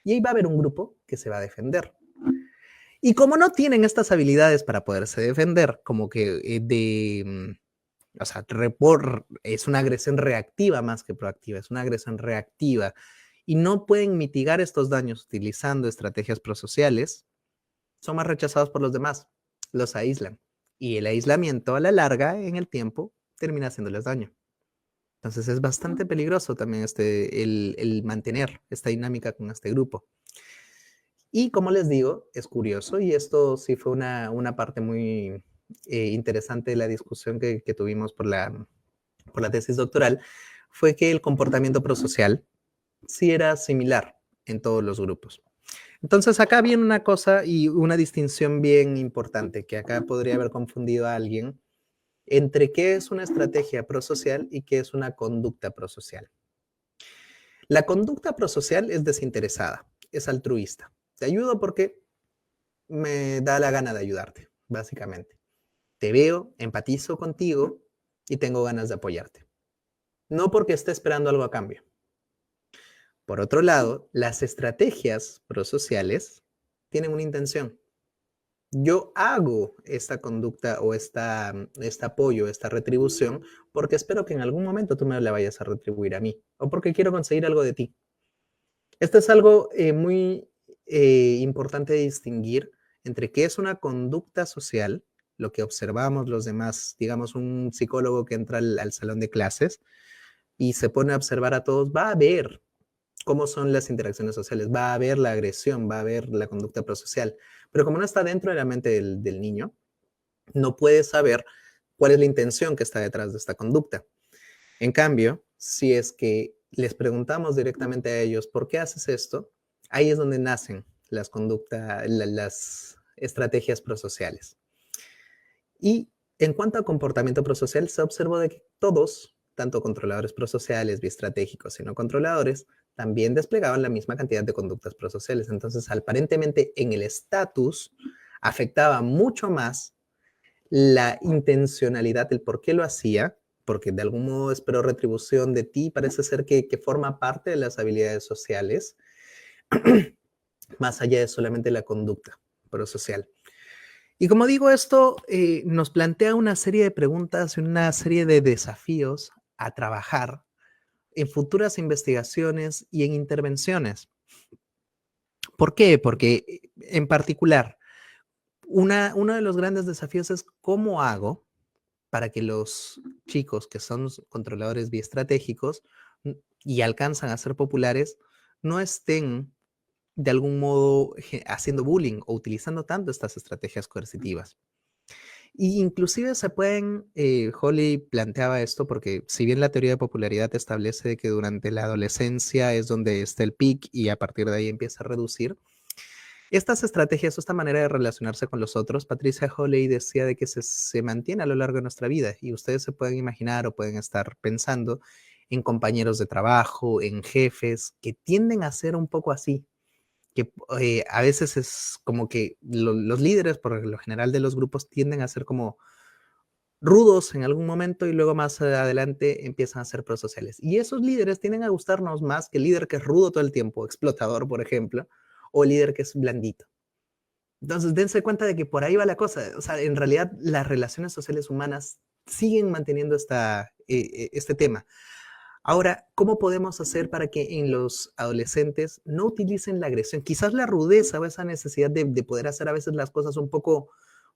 Y ahí va a haber un grupo que se va a defender. Y como no tienen estas habilidades para poderse defender, como que o sea, es una agresión reactiva más que proactiva, es una agresión reactiva, y no pueden mitigar estos daños utilizando estrategias prosociales, son más rechazados por los demás, los aíslan. Y el aislamiento a la larga, en el tiempo, termina haciéndoles daño. Entonces es bastante peligroso también el mantener esta dinámica con este grupo. Y como les digo, es curioso, y esto sí fue una parte muy interesante de la discusión que tuvimos por la tesis doctoral, fue que el comportamiento prosocial sí era similar en todos los grupos. Entonces acá viene una cosa y una distinción bien importante, que acá podría haber confundido a alguien entre qué es una estrategia prosocial y qué es una conducta prosocial. La conducta prosocial es desinteresada, es altruista. Te ayudo porque me da la gana de ayudarte, básicamente. Te veo, empatizo contigo y tengo ganas de apoyarte. No porque esté esperando algo a cambio. Por otro lado, las estrategias prosociales tienen una intención. Yo hago esta conducta o este apoyo, esta retribución, porque espero que en algún momento tú me la vayas a retribuir a mí o porque quiero conseguir algo de ti. Esto es algo muy importante de distinguir entre qué es una conducta social, lo que observamos los demás, digamos un psicólogo que entra al salón de clases y se pone a observar a todos, va a ver cómo son las interacciones sociales, va a ver la agresión, va a ver la conducta prosocial, pero como no está dentro de la mente del niño, no puede saber cuál es la intención que está detrás de esta conducta. En cambio, si es que les preguntamos directamente a ellos, ¿por qué haces esto? Ahí es donde nacen las las estrategias prosociales. Y en cuanto a comportamiento prosocial, se observó de que todos, tanto controladores prosociales, biestratégicos y no controladores, también desplegaban la misma cantidad de conductas prosociales. Entonces, aparentemente, en el estatus afectaba mucho más la intencionalidad, el por qué lo hacía, porque de algún modo esperó retribución de ti, parece ser que forma parte de las habilidades sociales, más allá de solamente la conducta prosocial. Y como digo, esto nos plantea una serie de preguntas y una serie de desafíos a trabajar en futuras investigaciones y en intervenciones. ¿Por qué? Porque en particular, uno de los grandes desafíos es cómo hago para que los chicos que son controladores biestratégicos y alcanzan a ser populares no estén de algún modo haciendo bullying o utilizando tanto estas estrategias coercitivas. Y inclusive se pueden, Holly planteaba esto porque si bien la teoría de popularidad establece que durante la adolescencia es donde está el pic y a partir de ahí empieza a reducir, estas estrategias o esta manera de relacionarse con los otros, Patricia Holly decía de que se mantiene a lo largo de nuestra vida y ustedes se pueden imaginar o pueden estar pensando en compañeros de trabajo, en jefes que tienden a ser un poco así, que a veces es como que los líderes, por lo general de los grupos, tienden a ser como rudos en algún momento y luego más adelante empiezan a ser prosociales. Y esos líderes tienden a gustarnos más que el líder que es rudo todo el tiempo, explotador, por ejemplo, o el líder que es blandito. Entonces, dense cuenta de que por ahí va la cosa. O sea, en realidad las relaciones sociales humanas siguen manteniendo este tema. Ahora, ¿cómo podemos hacer para que en los adolescentes no utilicen la agresión? Quizás la rudeza o esa necesidad de poder hacer a veces las cosas un poco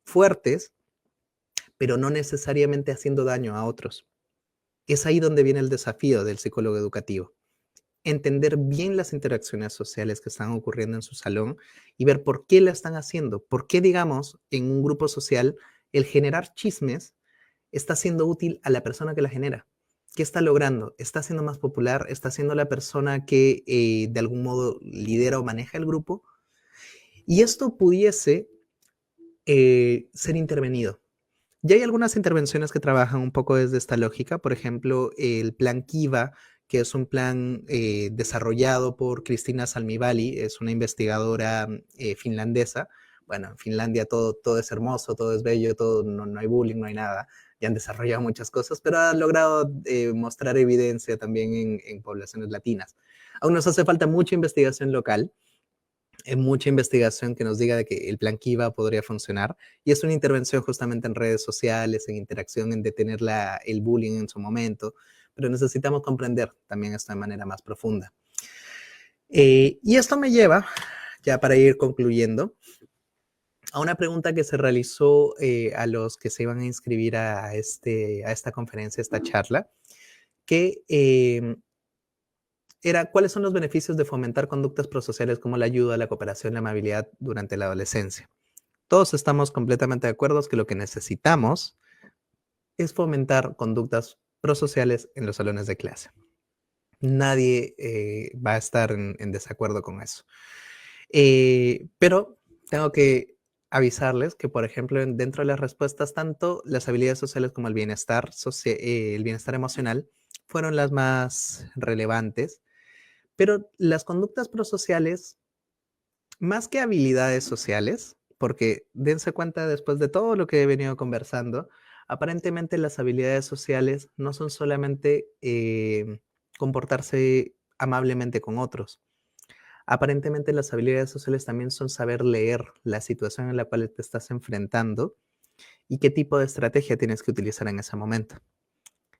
fuertes, pero no necesariamente haciendo daño a otros. Es ahí donde viene el desafío del psicólogo educativo. Entender bien las interacciones sociales que están ocurriendo en su salón y ver por qué la están haciendo. ¿Por qué, digamos, en un grupo social el generar chismes está siendo útil a la persona que la genera? ¿Qué está logrando? ¿Está siendo más popular? ¿Está siendo la persona que de algún modo lidera o maneja el grupo? Y esto pudiese ser intervenido. Ya hay algunas intervenciones que trabajan un poco desde esta lógica, por ejemplo, el plan Kiva, que es un plan desarrollado por Cristina Salmivali, es una investigadora finlandesa. Bueno, en Finlandia todo es hermoso, todo es bello, todo, no hay bullying, no hay nada. Ya han desarrollado muchas cosas, pero han logrado mostrar evidencia también en poblaciones latinas. Aún nos hace falta mucha investigación local, mucha investigación que nos diga de que el plan Kiva podría funcionar y es una intervención justamente en redes sociales, en interacción, en detener el bullying en su momento, pero necesitamos comprender también esto de manera más profunda. Y esto me lleva, ya para ir concluyendo, a una pregunta que se realizó a los que se iban a inscribir a esta conferencia, a esta charla, que era cuáles son los beneficios de fomentar conductas prosociales como la ayuda, la cooperación, la amabilidad durante la adolescencia. Todos estamos completamente de acuerdo que lo que necesitamos es fomentar conductas prosociales en los salones de clase. Nadie va a estar en desacuerdo con eso. Pero tengo que avisarles que, por ejemplo, dentro de las respuestas, tanto las habilidades sociales como el bienestar emocional fueron las más relevantes. Pero las conductas prosociales, más que habilidades sociales, porque dense cuenta después de todo lo que he venido conversando, aparentemente las habilidades sociales no son solamente comportarse amablemente con otros. Aparentemente las habilidades sociales también son saber leer la situación en la cual te estás enfrentando y qué tipo de estrategia tienes que utilizar en ese momento.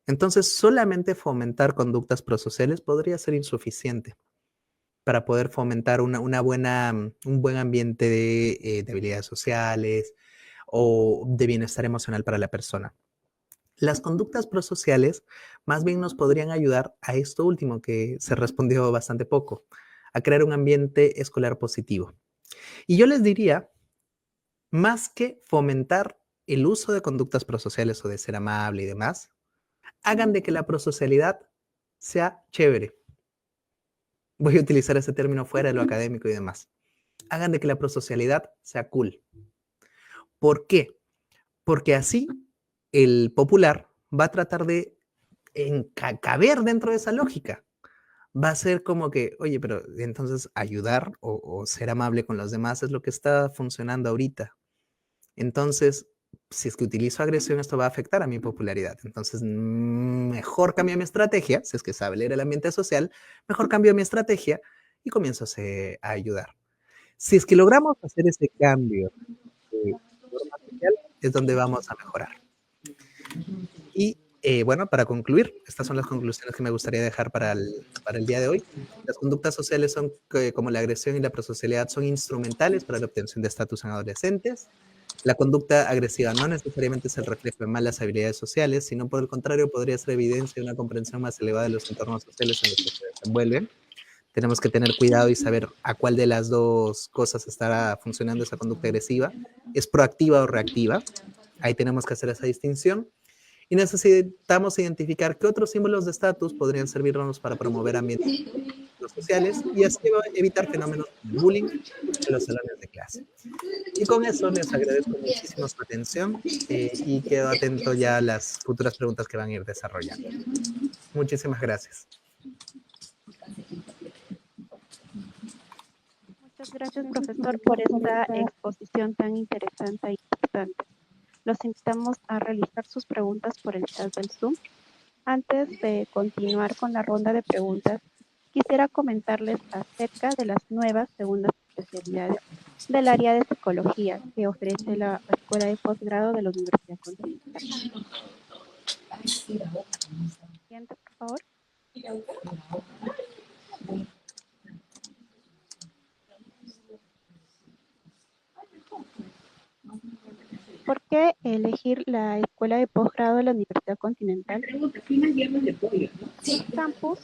Entonces, solamente fomentar conductas prosociales podría ser insuficiente para poder fomentar un buen ambiente de habilidades sociales o de bienestar emocional para la persona. Las conductas prosociales más bien nos podrían ayudar a esto último que se respondió bastante poco, a crear un ambiente escolar positivo. Y yo les diría, más que fomentar el uso de conductas prosociales o de ser amable y demás, hagan de que la prosocialidad sea chévere. Voy a utilizar ese término fuera de lo académico y demás. Hagan de que la prosocialidad sea cool. ¿Por qué? Porque así el popular va a tratar de caber dentro de esa lógica. Va a ser como que, oye, pero entonces ayudar o ser amable con los demás es lo que está funcionando ahorita. Entonces, si es que utilizo agresión, esto va a afectar a mi popularidad. Entonces, mejor cambio mi estrategia, si es que sabe leer el ambiente social, mejor cambio mi estrategia y comienzo a ayudar. Si es que logramos hacer ese cambio de norma social, es donde vamos a mejorar. Y bueno, para concluir, estas son las conclusiones que me gustaría dejar para el día de hoy. Las conductas sociales son, como la agresión y la prosocialidad, son instrumentales para la obtención de estatus en adolescentes. La conducta agresiva no necesariamente es el reflejo de malas habilidades sociales, sino por el contrario podría ser evidencia de una comprensión más elevada de los entornos sociales en los que se desenvuelven. Tenemos que tener cuidado y saber a cuál de las dos cosas estará funcionando esa conducta agresiva. ¿Es proactiva o reactiva? Ahí tenemos que hacer esa distinción. Y necesitamos identificar qué otros símbolos de estatus podrían servirnos para promover ambientes sociales y así evitar fenómenos como el bullying en los salones de clase. Y con eso les agradezco muchísimo su atención y quedo atento ya a las futuras preguntas que van a ir desarrollando. Muchísimas gracias. Muchas gracias, profesor, por esta exposición tan interesante e importante. Los invitamos a realizar sus preguntas por el chat del Zoom. Antes de continuar con la ronda de preguntas, quisiera comentarles acerca de las nuevas segundas especialidades del área de psicología que ofrece la Escuela de Posgrado de la Universidad Continental. Siguiente, por favor. ¿Por qué elegir la Escuela de Posgrado de la Universidad Continental? Los campus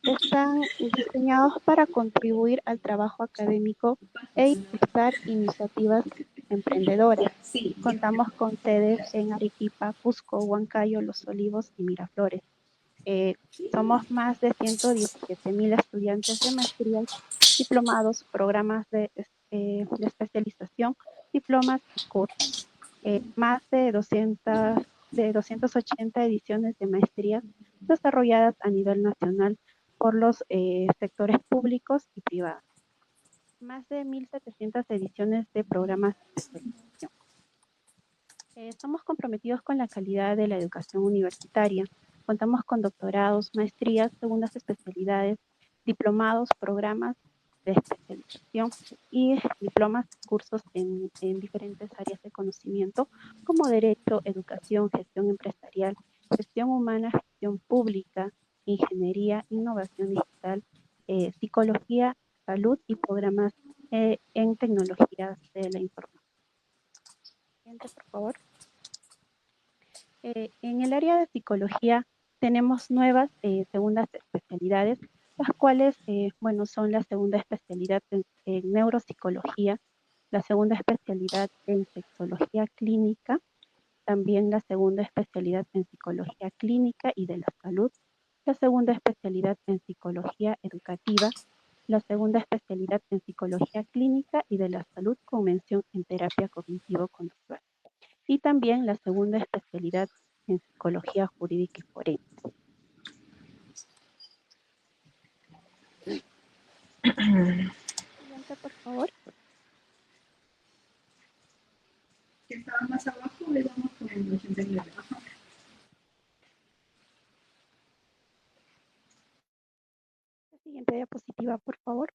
están diseñados para contribuir al trabajo académico e impulsar iniciativas emprendedoras. Contamos con sedes en Arequipa, Cusco, Huancayo, Los Olivos y Miraflores. Somos más de 117,000 estudiantes de maestrías, diplomados, programas de especialización, diplomas y cursos. Más de 280 ediciones de maestrías desarrolladas a nivel nacional por los sectores públicos y privados. Más de 1,700 ediciones de programas de especialización. Estamos comprometidos con la calidad de la educación universitaria. Contamos con doctorados, maestrías, segundas especialidades, diplomados, programas de especialización y diplomas, cursos en diferentes áreas de conocimiento como derecho, educación, gestión empresarial, gestión humana, gestión pública, ingeniería, innovación digital, psicología, salud y programas en tecnologías de la información. Siguiente, por favor. En el área de psicología tenemos nuevas segundas especialidades, las cuales, bueno, son la segunda especialidad en neuropsicología, la segunda especialidad en sexología clínica, también la segunda especialidad en psicología clínica y de la salud, la segunda especialidad en psicología educativa, la segunda especialidad en psicología clínica y de la salud con mención en terapia cognitivo-conductual. Y también la segunda especialidad en psicología jurídica y forense. Siguiente, por favor. Que estaba más abajo, le vamos con el 89. La siguiente diapositiva, por favor.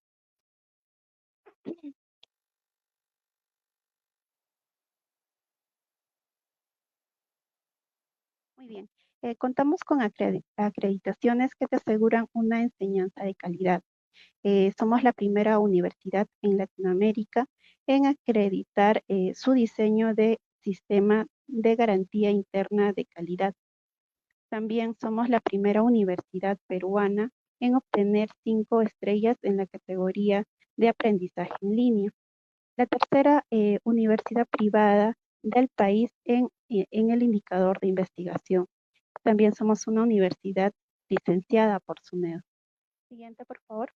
Muy bien. Contamos con acreditaciones que te aseguran una enseñanza de calidad. Somos la primera universidad en Latinoamérica en acreditar su diseño de sistema de garantía interna de calidad. También somos la primera universidad peruana en obtener 5 estrellas en la categoría de aprendizaje en línea. La tercera universidad privada del país en el indicador de investigación. También somos una universidad licenciada por SUNED. Siguiente, por favor.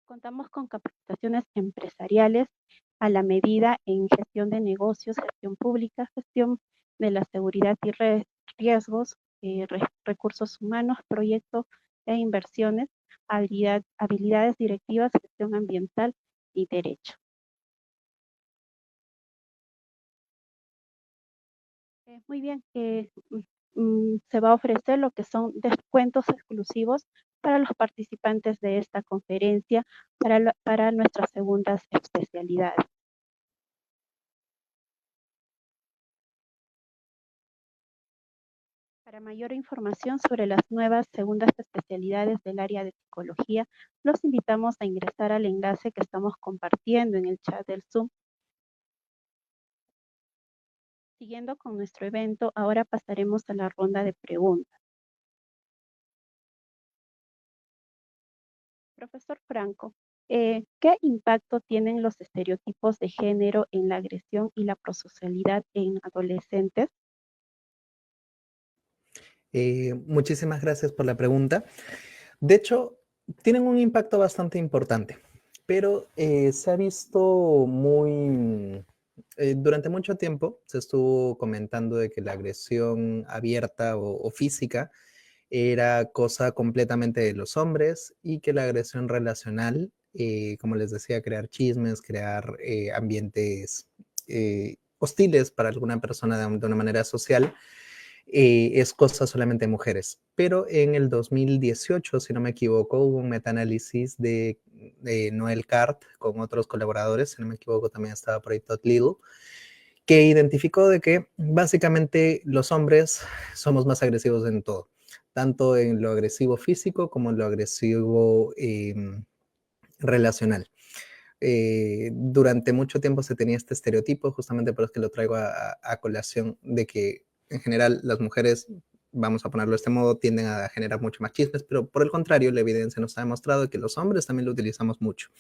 Contamos con capacitaciones empresariales a la medida en gestión de negocios, gestión pública, gestión de la seguridad y riesgos, recursos humanos, proyectos e inversiones, habilidades directivas, gestión ambiental y derecho. Muy bien, se va a ofrecer lo que son descuentos exclusivos para los participantes de esta conferencia para nuestras segundas especialidades. Para mayor información sobre las nuevas segundas especialidades del área de psicología, los invitamos a ingresar al enlace que estamos compartiendo en el chat del Zoom. Siguiendo con nuestro evento, ahora pasaremos a la ronda de preguntas. Profesor Franco, ¿qué impacto tienen los estereotipos de género en la agresión y la prosocialidad en adolescentes? Muchísimas gracias por la pregunta. De hecho, tienen un impacto bastante importante, pero se ha visto durante mucho tiempo se estuvo comentando de que la agresión abierta o física era cosa completamente de los hombres y que la agresión relacional, como les decía, crear chismes, crear ambientes hostiles para alguna persona de una manera social, es cosa solamente de mujeres. Pero en el 2018, si no me equivoco, hubo un metaanálisis de Noel Cart con otros colaboradores, si no me equivoco también estaba por ahí Todd Little, que identificó de que básicamente los hombres somos más agresivos en todo, tanto en lo agresivo físico como en lo agresivo relacional. Durante mucho tiempo se tenía este estereotipo, justamente por eso que lo traigo a colación, de que en general las mujeres, vamos a ponerlo de este modo, tienden a generar mucho más chismes, pero por el contrario, la evidencia nos ha demostrado que los hombres también lo utilizamos mucho.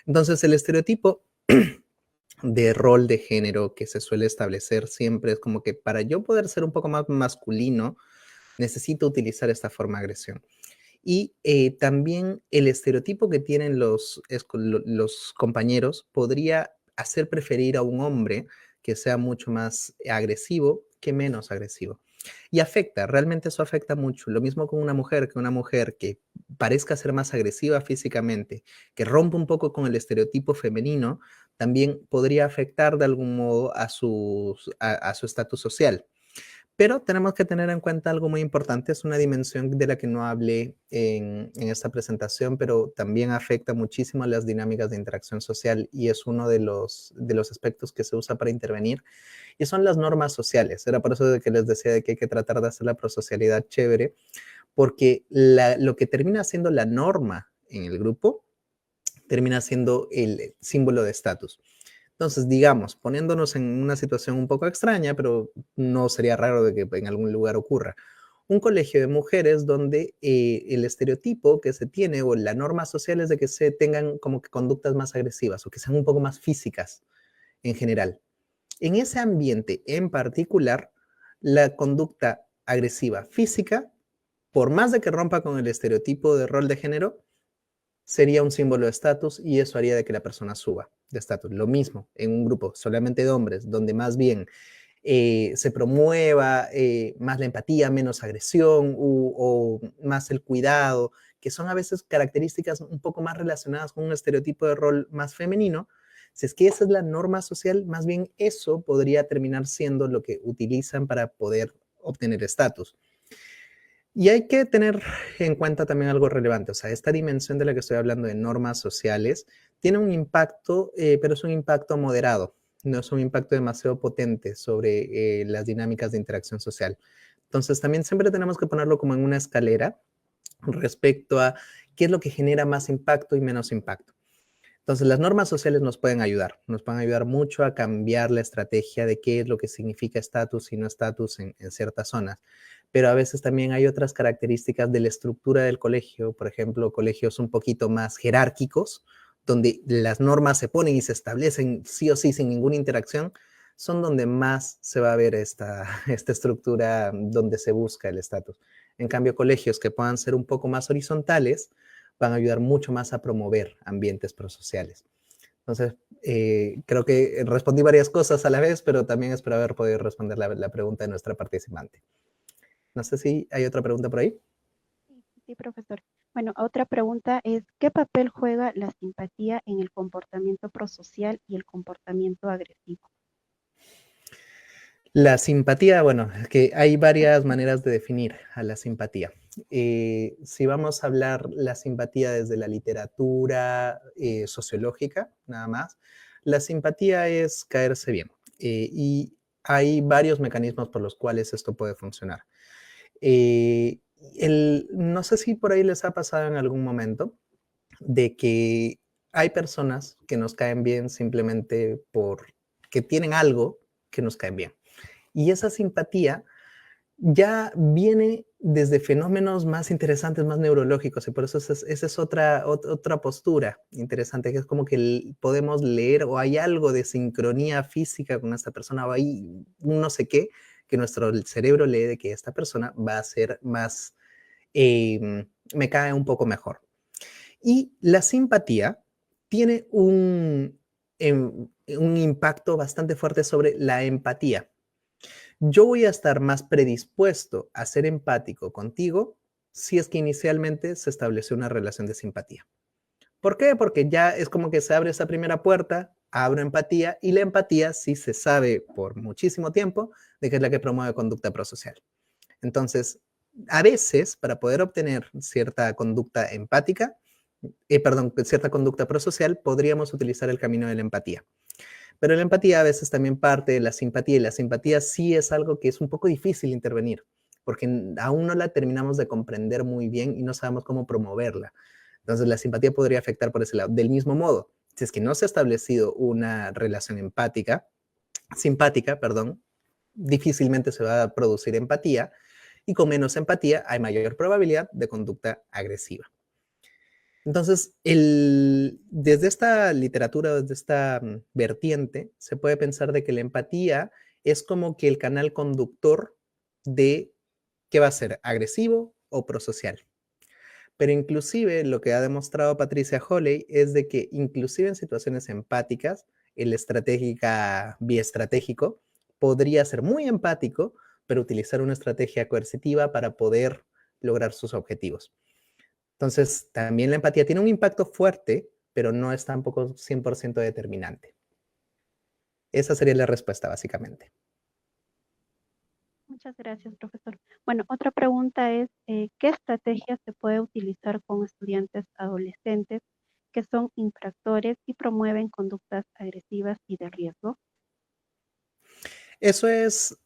Entonces, el estereotipo de rol de género que se suele establecer siempre es como que para yo poder ser un poco más masculino, necesito utilizar esta forma de agresión. Y también el estereotipo que tienen los compañeros podría hacer preferir a un hombre que sea mucho más agresivo que menos agresivo. Y afecta, realmente eso afecta mucho. Lo mismo con una mujer que parezca ser más agresiva físicamente, que rompe un poco con el estereotipo femenino, también podría afectar de algún modo a su estatus social. Pero tenemos que tener en cuenta algo muy importante, es una dimensión de la que no hablé en esta presentación, pero también afecta muchísimo a las dinámicas de interacción social y es uno de los aspectos que se usa para intervenir, y son las normas sociales. Era por eso de que les decía de que hay que tratar de hacer la prosocialidad chévere, porque lo que termina siendo la norma en el grupo termina siendo el símbolo de estatus. Entonces, digamos, poniéndonos en una situación un poco extraña, pero no sería raro de que en algún lugar ocurra. Un colegio de mujeres donde el estereotipo que se tiene o la norma social es de que se tengan como que conductas más agresivas o que sean un poco más físicas en general. En ese ambiente en particular, la conducta agresiva física, por más de que rompa con el estereotipo de rol de género, sería un símbolo de estatus y eso haría de que la persona suba de estatus. Lo mismo en un grupo solamente de hombres, donde más bien se promueva más la empatía, menos agresión o más el cuidado, que son a veces características un poco más relacionadas con un estereotipo de rol más femenino. Si es que esa es la norma social, más bien eso podría terminar siendo lo que utilizan para poder obtener estatus. Y hay que tener en cuenta también algo relevante, o sea, esta dimensión de la que estoy hablando de normas sociales tiene un impacto, pero es un impacto moderado, no es un impacto demasiado potente sobre las dinámicas de interacción social. Entonces, también siempre tenemos que ponerlo como en una escalera respecto a qué es lo que genera más impacto y menos impacto. Entonces, las normas sociales nos pueden ayudar mucho a cambiar la estrategia de qué es lo que significa estatus y no estatus en ciertas zonas. Pero a veces también hay otras características de la estructura del colegio, por ejemplo, colegios un poquito más jerárquicos, donde las normas se ponen y se establecen sí o sí sin ninguna interacción, son donde más se va a ver esta estructura donde se busca el estatus. En cambio, colegios que puedan ser un poco más horizontales, van a ayudar mucho más a promover ambientes prosociales. Entonces, creo que respondí varias cosas a la vez, pero también espero haber podido responder la pregunta de nuestra participante. No sé si hay otra pregunta por ahí. Sí, profesor. Bueno, otra pregunta es, ¿qué papel juega la simpatía en el comportamiento prosocial y el comportamiento agresivo? La simpatía, bueno, es que hay varias maneras de definir a la simpatía. Si vamos a hablar la simpatía desde la literatura sociológica, nada más, la simpatía es caerse bien. Y hay varios mecanismos por los cuales esto puede funcionar. No sé si por ahí les ha pasado en algún momento de que hay personas que nos caen bien simplemente porque tienen algo que nos cae bien. Y esa simpatía ya viene desde fenómenos más interesantes, más neurológicos, y por eso esa es otra postura interesante, que es como que podemos leer o hay algo de sincronía física con esta persona, o hay un no sé qué, que nuestro cerebro lee de que esta persona va a ser más, me cae un poco mejor. Y la simpatía tiene un impacto bastante fuerte sobre la empatía. Yo voy a estar más predispuesto a ser empático contigo si es que inicialmente se estableció una relación de simpatía. ¿Por qué? Porque ya es como que se abre esa primera puerta, abro empatía, y la empatía sí se sabe por muchísimo tiempo de que es la que promueve conducta prosocial. Entonces, a veces, para poder obtener cierta conducta empática, cierta conducta prosocial, podríamos utilizar el camino de la empatía. Pero la empatía a veces también parte de la simpatía, y la simpatía sí es algo que es un poco difícil intervenir, porque aún no la terminamos de comprender muy bien y no sabemos cómo promoverla. Entonces la simpatía podría afectar por ese lado. Del mismo modo, si es que no se ha establecido una relación simpática, difícilmente se va a producir empatía, y con menos empatía hay mayor probabilidad de conducta agresiva. Entonces, desde esta literatura, desde esta vertiente, se puede pensar de que la empatía es como que el canal conductor de qué va a ser, agresivo o prosocial. Pero inclusive lo que ha demostrado Patricia Holley es de que inclusive en situaciones empáticas, el biestratégico podría ser muy empático, pero utilizar una estrategia coercitiva para poder lograr sus objetivos. Entonces, también la empatía tiene un impacto fuerte, pero no es tampoco 100% determinante. Esa sería la respuesta, básicamente. Muchas gracias, profesor. Bueno, otra pregunta es, ¿qué estrategias se puede utilizar con estudiantes adolescentes que son infractores y promueven conductas agresivas y de riesgo? Eso es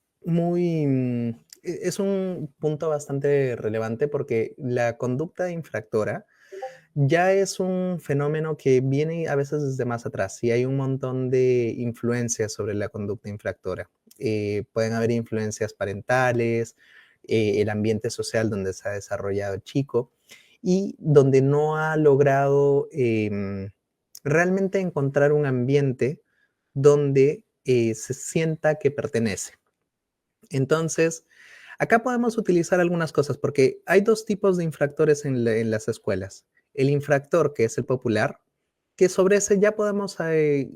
es un punto bastante relevante, porque la conducta infractora ya es un fenómeno que viene a veces desde más atrás, y hay un montón de influencias sobre la conducta infractora. Pueden haber influencias parentales, el ambiente social donde se ha desarrollado el chico, y donde no ha logrado realmente encontrar un ambiente donde se sienta que pertenece. Entonces, acá podemos utilizar algunas cosas, porque hay dos tipos de infractores en las escuelas. El infractor, que es el popular, que sobre ese ya podemos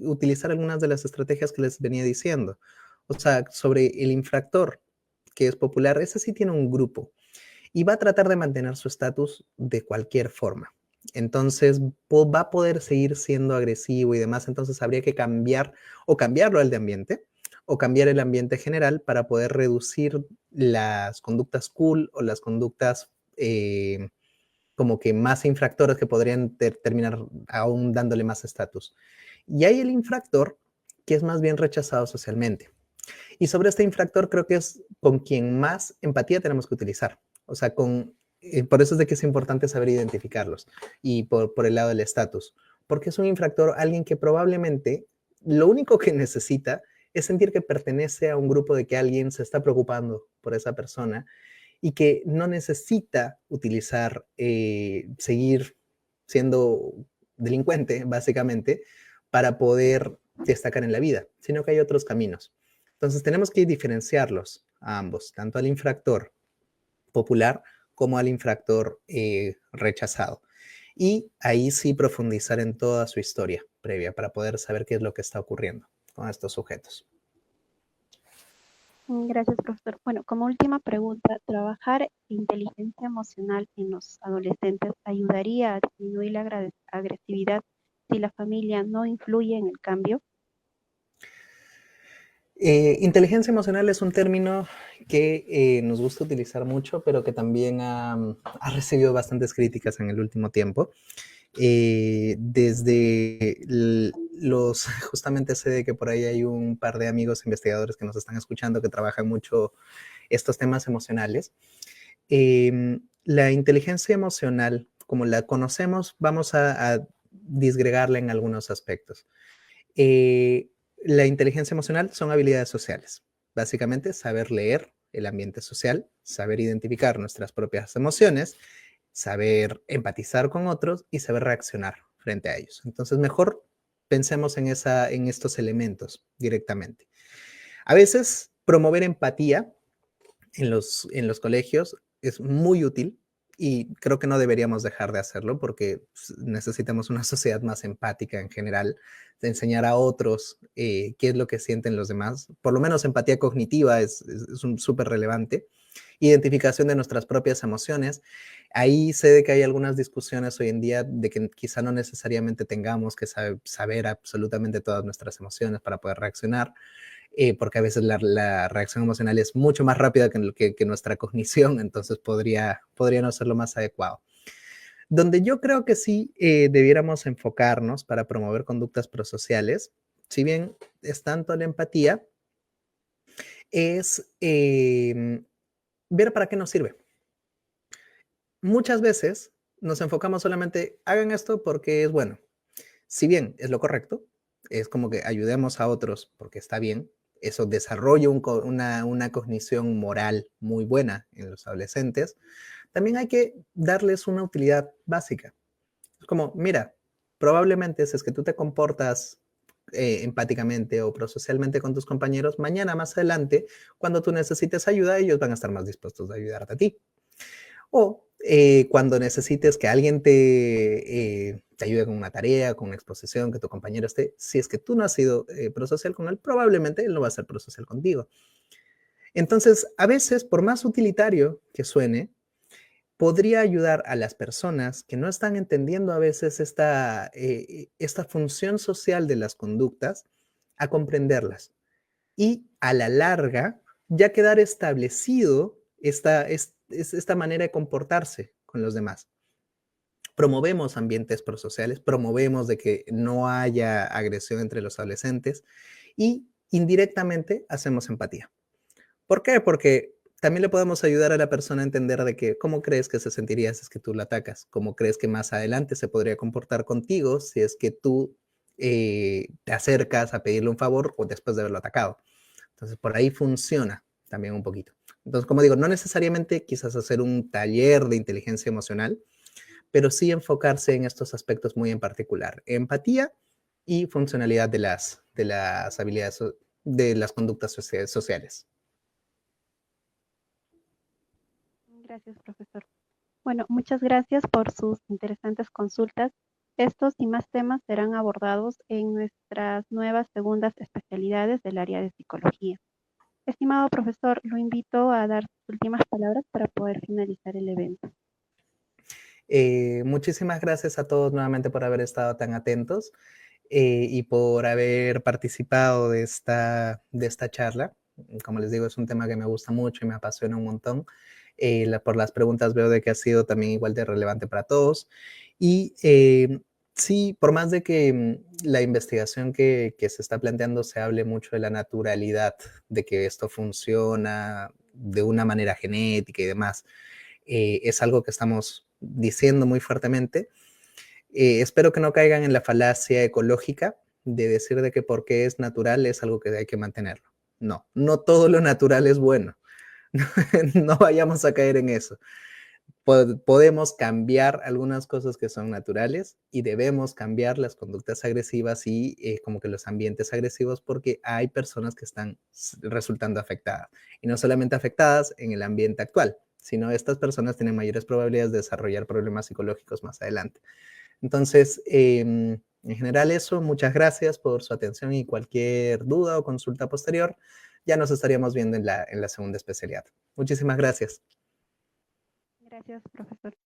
utilizar algunas de las estrategias que les venía diciendo. O sea, sobre el infractor, que es popular, ese sí tiene un grupo y va a tratar de mantener su estatus de cualquier forma. Entonces, va a poder seguir siendo agresivo y demás. Entonces, habría que cambiar o cambiarlo al de ambiente, o cambiar el ambiente general para poder reducir las conductas cool o las conductas como que más infractoras, que podrían terminar aún dándole más estatus. Y hay el infractor, que es más bien rechazado socialmente. Y sobre este infractor creo que es con quien más empatía tenemos que utilizar. O sea, por eso es de que es importante saber identificarlos. Y por el lado del estatus. Porque es un infractor, alguien que probablemente lo único que necesita es sentir que pertenece a un grupo, de que alguien se está preocupando por esa persona, y que no necesita utilizar, seguir siendo delincuente, básicamente, para poder destacar en la vida, sino que hay otros caminos. Entonces tenemos que diferenciarlos a ambos, tanto al infractor popular como al infractor rechazado. Y ahí sí profundizar en toda su historia previa para poder saber qué es lo que está ocurriendo con estos sujetos. Gracias, profesor. Bueno, como última pregunta, ¿trabajar inteligencia emocional en los adolescentes ayudaría a disminuir la agresividad si la familia no influye en el cambio? Inteligencia emocional es un término que nos gusta utilizar mucho, pero que también ha recibido bastantes críticas en el último tiempo. Desde los, justamente sé de que por ahí hay un par de amigos investigadores que nos están escuchando que trabajan mucho estos temas emocionales. La inteligencia emocional, como la conocemos, vamos a disgregarla en algunos aspectos. La inteligencia emocional son habilidades sociales. Básicamente, saber leer el ambiente social, saber identificar nuestras propias emociones, saber empatizar con otros y saber reaccionar frente a ellos. Entonces, mejor pensemos en estos elementos directamente. A veces, promover empatía en los colegios es muy útil y creo que no deberíamos dejar de hacerlo porque necesitamos una sociedad más empática en general, de enseñar a otros qué es lo que sienten los demás. Por lo menos empatía cognitiva es súper relevante. Identificación de nuestras propias emociones. Ahí sé de que hay algunas discusiones hoy en día de que quizá no necesariamente tengamos que saber absolutamente todas nuestras emociones para poder reaccionar, porque a veces la reacción emocional es mucho más rápida que nuestra cognición, entonces podría no ser lo más adecuado. Donde yo creo que sí debiéramos enfocarnos para promover conductas prosociales, si bien es tanto la empatía, es ver para qué nos sirve. Muchas veces nos enfocamos solamente, hagan esto porque es bueno. Si bien es lo correcto, es como que ayudemos a otros porque está bien, eso desarrolla una cognición moral muy buena en los adolescentes, también hay que darles una utilidad básica. Es como, mira, probablemente si es que tú te comportas empáticamente o prosocialmente con tus compañeros, mañana más adelante, cuando tú necesites ayuda, ellos van a estar más dispuestos a ayudarte a ti. O cuando necesites que alguien te ayude con una tarea, con una exposición, que tu compañero esté, si es que tú no has sido prosocial con él, probablemente él no va a ser prosocial contigo. Entonces, a veces, por más utilitario que suene, podría ayudar a las personas que no están entendiendo a veces esta función social de las conductas a comprenderlas y a la larga ya quedar establecido esta manera de comportarse con los demás. Promovemos ambientes prosociales, promovemos de que no haya agresión entre los adolescentes y indirectamente hacemos empatía. ¿Por qué? Porque también le podemos ayudar a la persona a entender de que cómo crees que se sentiría si es que tú la atacas, cómo crees que más adelante se podría comportar contigo si es que tú te acercas a pedirle un favor o después de haberlo atacado. Entonces, por ahí funciona también un poquito. Entonces, como digo, no necesariamente quizás hacer un taller de inteligencia emocional, pero sí enfocarse en estos aspectos muy en particular. Empatía y funcionalidad de las habilidades, de las conductas sociales. Gracias, profesor. Bueno, muchas gracias por sus interesantes consultas. Estos y más temas serán abordados en nuestras nuevas segundas especialidades del área de psicología. Estimado profesor, lo invito a dar sus últimas palabras para poder finalizar el evento. Muchísimas gracias a todos nuevamente por haber estado tan atentos y por haber participado de esta charla. Como les digo, es un tema que me gusta mucho y me apasiona un montón. Por las preguntas veo de que ha sido también igual de relevante para todos. Y sí, por más de que la investigación que se está planteando se hable mucho de la naturalidad, de que esto funciona de una manera genética y demás, es algo que estamos diciendo muy fuertemente. Espero que no caigan en la falacia ecológica de decir de que porque es natural es algo que hay que mantenerlo. No, no todo lo natural es bueno. No vayamos a caer en eso. Podemos cambiar algunas cosas que son naturales y debemos cambiar las conductas agresivas y como que los ambientes agresivos porque hay personas que están resultando afectadas. Y no solamente afectadas en el ambiente actual, sino estas personas tienen mayores probabilidades de desarrollar problemas psicológicos más adelante. Entonces, en general eso, muchas gracias por su atención y cualquier duda o consulta posterior, ya nos estaríamos viendo en la segunda especialidad. Muchísimas gracias. Gracias, profesor.